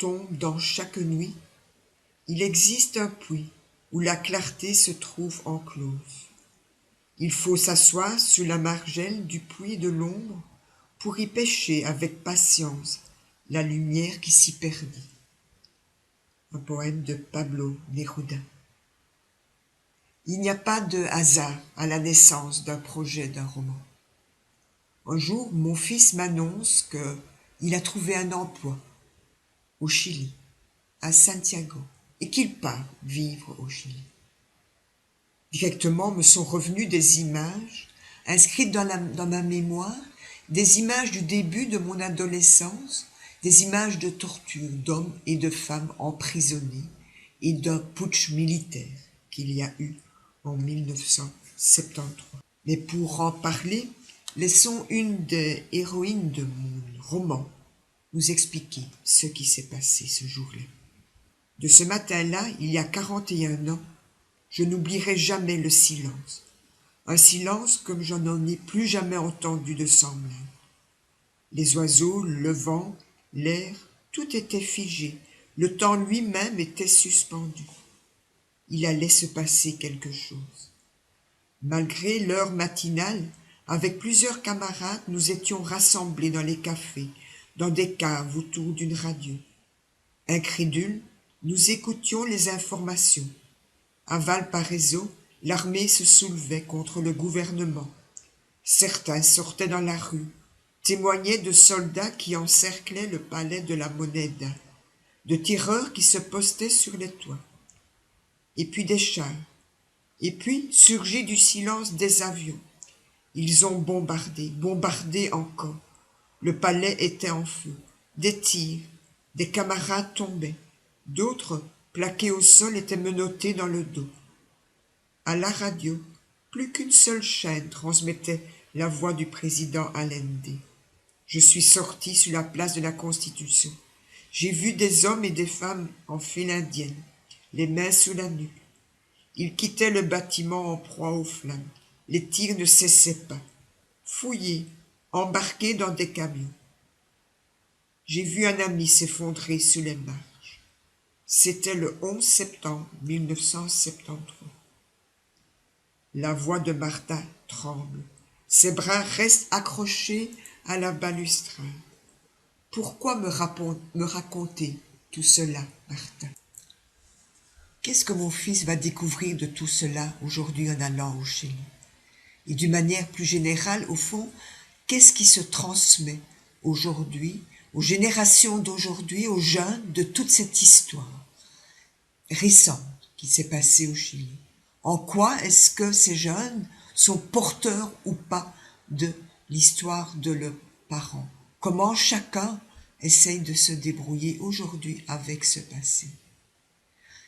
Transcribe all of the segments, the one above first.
tombe dans chaque nuit, il existe un puits où la clarté se trouve enclose. Il faut s'asseoir sous la margelle du puits de l'ombre pour y pêcher avec patience la lumière qui s'y perdit. Un poème de Pablo Neruda. Il n'y a pas de hasard à la naissance d'un projet d'un roman. Un jour, mon fils m'annonce qu'il a trouvé un emploi au Chili, à Santiago, et qu'il part vivre au Chili. Directement me sont revenues des images inscrites dans ma mémoire, des images du début de mon adolescence, des images de torture d'hommes et de femmes emprisonnés et d'un putsch militaire qu'il y a eu en 1973. Mais pour en parler, laissons une des héroïnes de mon roman nous expliquer ce qui s'est passé ce jour-là. De ce matin-là, il y a 41 ans, je n'oublierai jamais le silence. Un silence comme je n'en ai plus jamais entendu de semblable. Les oiseaux, le vent, l'air, tout était figé. Le temps lui-même était suspendu. Il allait se passer quelque chose. Malgré l'heure matinale, avec plusieurs camarades, nous étions rassemblés dans les cafés, dans des caves autour d'une radio. Incrédules, nous écoutions les informations. À Valparaiso, l'armée se soulevait contre le gouvernement. Certains sortaient dans la rue, témoignaient de soldats qui encerclaient le palais de la Moneda, de tireurs qui se postaient sur les toits. Et puis des chars. Et puis surgit du silence des avions. Ils ont bombardé encore. Le palais était en feu. Des tirs, des camarades tombaient. D'autres, plaqués au sol, étaient menottés dans le dos. À la radio, plus qu'une seule chaîne transmettait la voix du président Allende. Je suis sorti sur la place de la Constitution. J'ai vu des hommes et des femmes en file indienne, les mains sous la nuque. Ils quittaient le bâtiment en proie aux flammes. Les tirs ne cessaient pas. Fouillés, embarqués dans des camions. J'ai vu un ami s'effondrer sous les marches. C'était le 11 septembre 1973. La voix de Martha tremble. Ses bras restent accrochés à la balustrade. Pourquoi me raconter tout cela, Martha? Qu'est-ce que mon fils va découvrir de tout cela aujourd'hui en allant au Chili? Et d'une manière plus générale, au fond, qu'est-ce qui se transmet aujourd'hui, aux générations d'aujourd'hui, aux jeunes, de toute cette histoire récente qui s'est passée au Chili? En quoi est-ce que ces jeunes sont porteurs ou pas de l'histoire de leurs parents? Comment chacun essaye de se débrouiller aujourd'hui avec ce passé?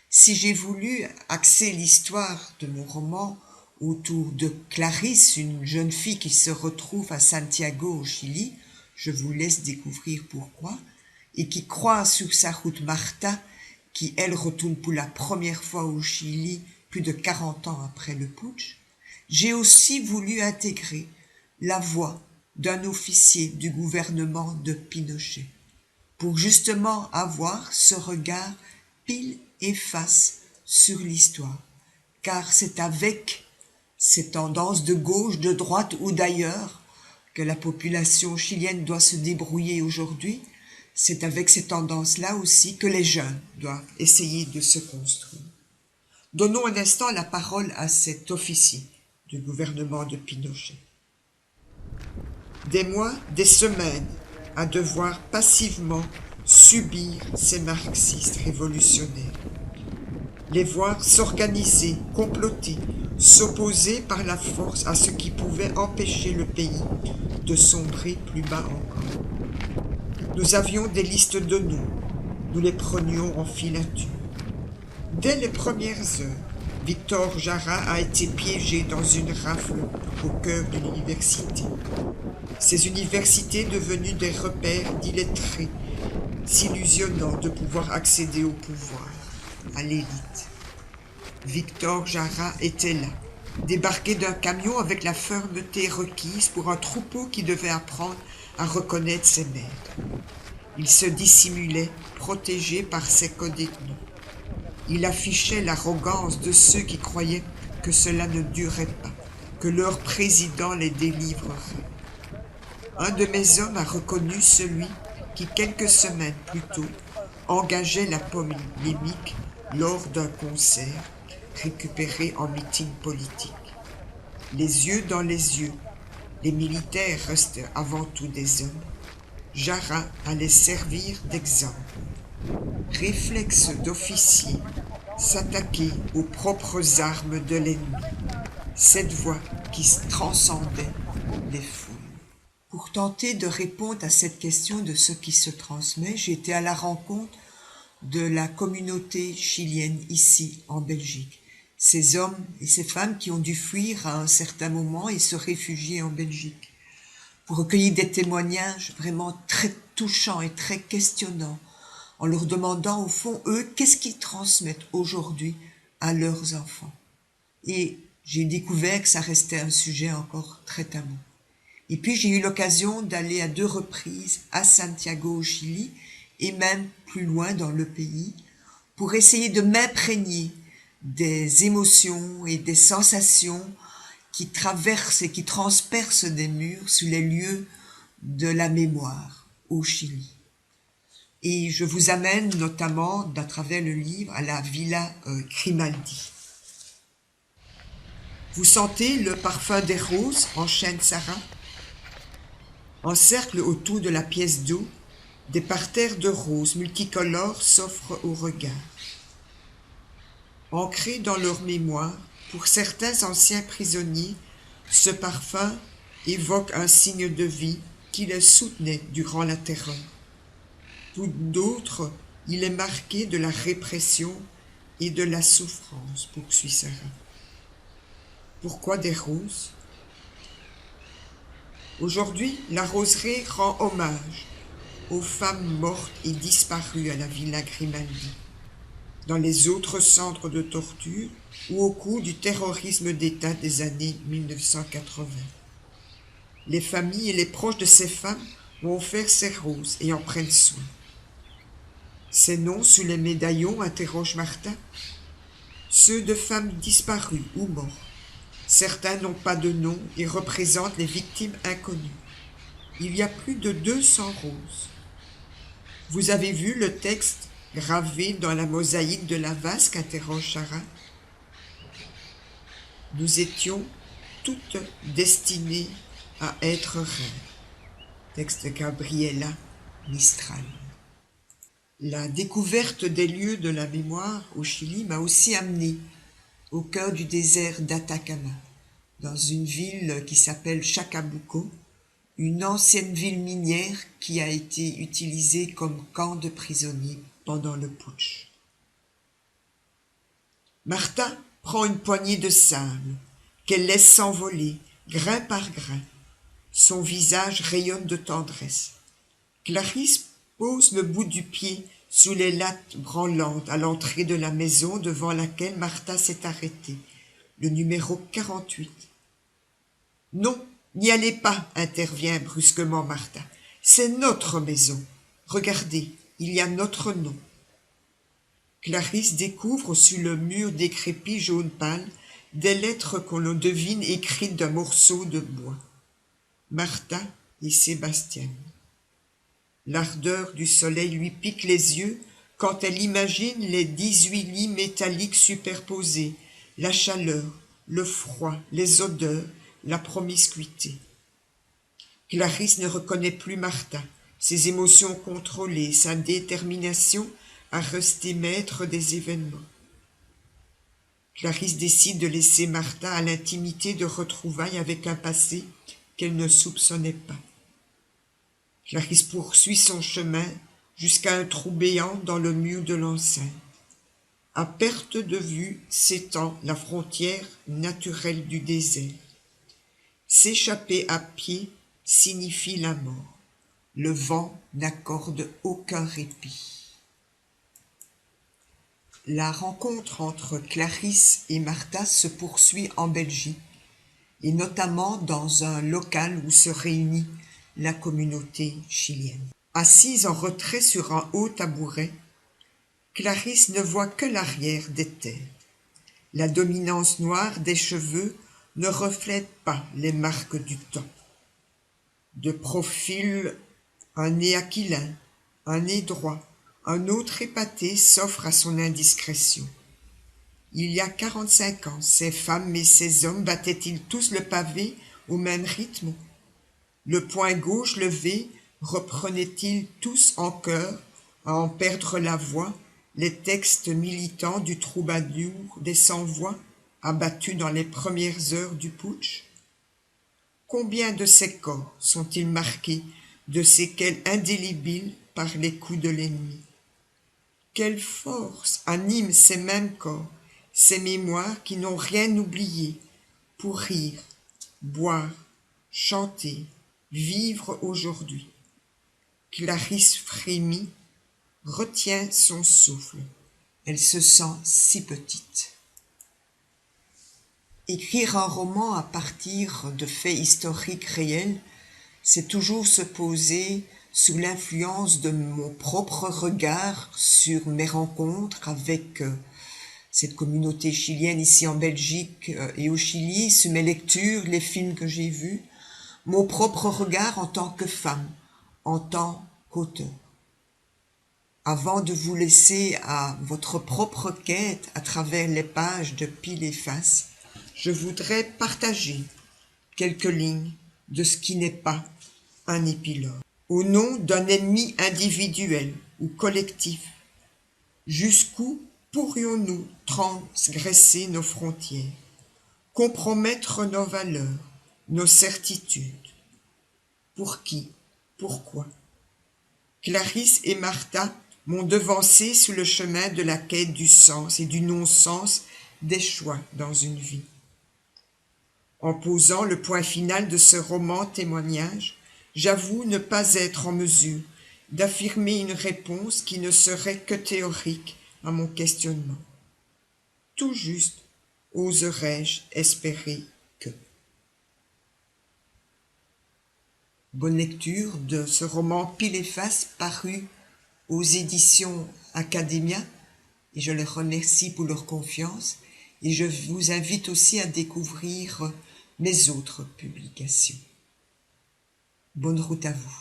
Si j'ai voulu axer l'histoire de mon roman autour de Clarisse, une jeune fille qui se retrouve à Santiago au Chili, je vous laisse découvrir pourquoi, et qui croise sur sa route Martha, qui elle retourne pour la première fois au Chili plus de 40 ans après le putsch, j'ai aussi voulu intégrer la voix d'un officier du gouvernement de Pinochet, pour justement avoir ce regard pile et face sur l'histoire, car c'est avec ces tendances de gauche, de droite ou d'ailleurs que la population chilienne doit se débrouiller aujourd'hui. C'est avec ces tendances-là aussi que les jeunes doivent essayer de se construire. Donnons un instant la parole à cet officier du gouvernement de Pinochet. Des mois, des semaines, à devoir passivement subir ces marxistes révolutionnaires. Les voir s'organiser, comploter, s'opposer par la force à ce qui pouvait empêcher le pays de sombrer plus bas encore. Nous avions des listes de noms, nous les prenions en filature. Dès les premières heures, Victor Jara a été piégé dans une rafle au cœur de l'université. Ces universités devenues des repères d'illettrés, s'illusionnant de pouvoir accéder au pouvoir, à l'élite. Victor Jara était là, débarqué d'un camion avec la fermeté requise pour un troupeau qui devait apprendre à reconnaître ses maîtres. Il se dissimulait, protégé par ses codes ethniques. Il affichait l'arrogance de ceux qui croyaient que cela ne durerait pas, que leur président les délivrerait. Un de mes hommes a reconnu celui qui, quelques semaines plus tôt, engageait la polémique lors d'un concert récupéré en meeting politique. Les yeux dans les yeux, les militaires restent avant tout des hommes. Jara allait servir d'exemple. Réflexe d'officier, s'attaquer aux propres armes de l'ennemi. Cette voix qui transcendait les foules. Pour tenter de répondre à cette question de ce qui se transmet, j'ai été à la rencontre de la communauté chilienne ici en Belgique. Ces hommes et ces femmes qui ont dû fuir à un certain moment et se réfugier en Belgique. Pour recueillir des témoignages vraiment très touchants et très questionnants, en leur demandant au fond, eux, qu'est-ce qu'ils transmettent aujourd'hui à leurs enfants. Et j'ai découvert que ça restait un sujet encore très tabou. Et puis j'ai eu l'occasion d'aller à 2 reprises à Santiago au Chili et même plus loin dans le pays pour essayer de m'imprégner des émotions et des sensations qui traversent et qui transpercent des murs sur les lieux de la mémoire au Chili. Et je vous amène notamment, à travers le livre, à la Villa Grimaldi. Vous sentez le parfum des roses, enchaîne Sarah. En cercle autour de la pièce d'eau, des parterres de roses multicolores s'offrent au regard. Ancré dans leur mémoire, pour certains anciens prisonniers, ce parfum évoque un signe de vie qui les soutenait durant la terreur. Pour d'autres, il est marqué de la répression et de la souffrance, poursuit Sarah. Pourquoi des roses? Aujourd'hui, la roseraie rend hommage aux femmes mortes et disparues à la Villa Grimaldi, dans les autres centres de torture ou au cours du terrorisme d'État des années 1980. Les familles et les proches de ces femmes ont offert ces roses et en prennent soin. Ces noms sous les médaillons, interroge Martha. Ceux de femmes disparues ou mortes. Certains n'ont pas de nom et représentent les victimes inconnues. Il y a plus de 200 roses. Vous avez vu le texte gravé dans la mosaïque de la vasque, interroge Sarah. Nous étions toutes destinées à être reines. Texte de Gabriela Mistral. La découverte des lieux de la mémoire au Chili m'a aussi amené au cœur du désert d'Atacama, dans une ville qui s'appelle Chacabuco, une ancienne ville minière qui a été utilisée comme camp de prisonniers pendant le putsch. Martha prend une poignée de sable qu'elle laisse s'envoler, grain par grain. Son visage rayonne de tendresse. Clarisse pose le bout du pied sous les lattes branlantes à l'entrée de la maison devant laquelle Martha s'est arrêtée, le numéro 48. « Non, n'y allez pas, intervient brusquement Martha. C'est notre maison. Regardez, il y a notre nom. » Clarisse découvre sur le mur décrépit jaune pâle des lettres qu'on devine écrites d'un morceau de bois. Martha et Sébastien. L'ardeur du soleil lui pique les yeux quand elle imagine les 18 lits métalliques superposés, la chaleur, le froid, les odeurs, la promiscuité. Clarisse ne reconnaît plus Martha, ses émotions contrôlées, sa détermination à rester maître des événements. Clarisse décide de laisser Martha à l'intimité de retrouvailles avec un passé qu'elle ne soupçonnait pas. Clarisse poursuit son chemin jusqu'à un trou béant dans le mur de l'enceinte. À perte de vue s'étend la frontière naturelle du désert. S'échapper à pied signifie la mort. Le vent n'accorde aucun répit. La rencontre entre Clarisse et Martha se poursuit en Belgique, et notamment dans un local où se réunit la communauté chilienne. Assise en retrait sur un haut tabouret, Clarisse ne voit que l'arrière des terres. La dominance noire des cheveux ne reflète pas les marques du temps. De profil, un nez aquilin, un nez droit, un autre épaté s'offre à son indiscrétion. Il y a 45 ans, ces femmes et ces hommes battaient-ils tous le pavé au même rythme? Le poing gauche levé, reprenaient-ils tous en chœur, à en perdre la voix, les textes militants du troubadour des sans-voix, abattus dans les premières heures du putsch? Combien de ces corps sont-ils marqués de séquelles indélébiles par les coups de l'ennemi? Quelle force anime ces mêmes corps, ces mémoires qui n'ont rien oublié, pour rire, boire, chanter, vivre aujourd'hui. Clarisse frémit, retient son souffle. Elle se sent si petite. Écrire un roman à partir de faits historiques réels, c'est toujours se poser sous l'influence de mon propre regard sur mes rencontres avec cette communauté chilienne ici en Belgique et au Chili, sur mes lectures, les films que j'ai vus, mon propre regard en tant que femme, en tant qu'auteur. Avant de vous laisser à votre propre quête à travers les pages de Pile et Face, je voudrais partager quelques lignes de ce qui n'est pas un épilogue. Au nom d'un ennemi individuel ou collectif, jusqu'où pourrions-nous transgresser nos frontières, compromettre nos valeurs, nos certitudes? Pour qui? Pourquoi? Clarisse et Martha m'ont devancé sur le chemin de la quête du sens et du non-sens des choix dans une vie. En posant le point final de ce roman témoignage, j'avoue ne pas être en mesure d'affirmer une réponse qui ne serait que théorique à mon questionnement. Tout juste oserais-je espérer que. Bonne lecture de ce roman Pile et Face paru aux éditions Academia, et je les remercie pour leur confiance, et je vous invite aussi à découvrir mes autres publications. Bonne route à vous.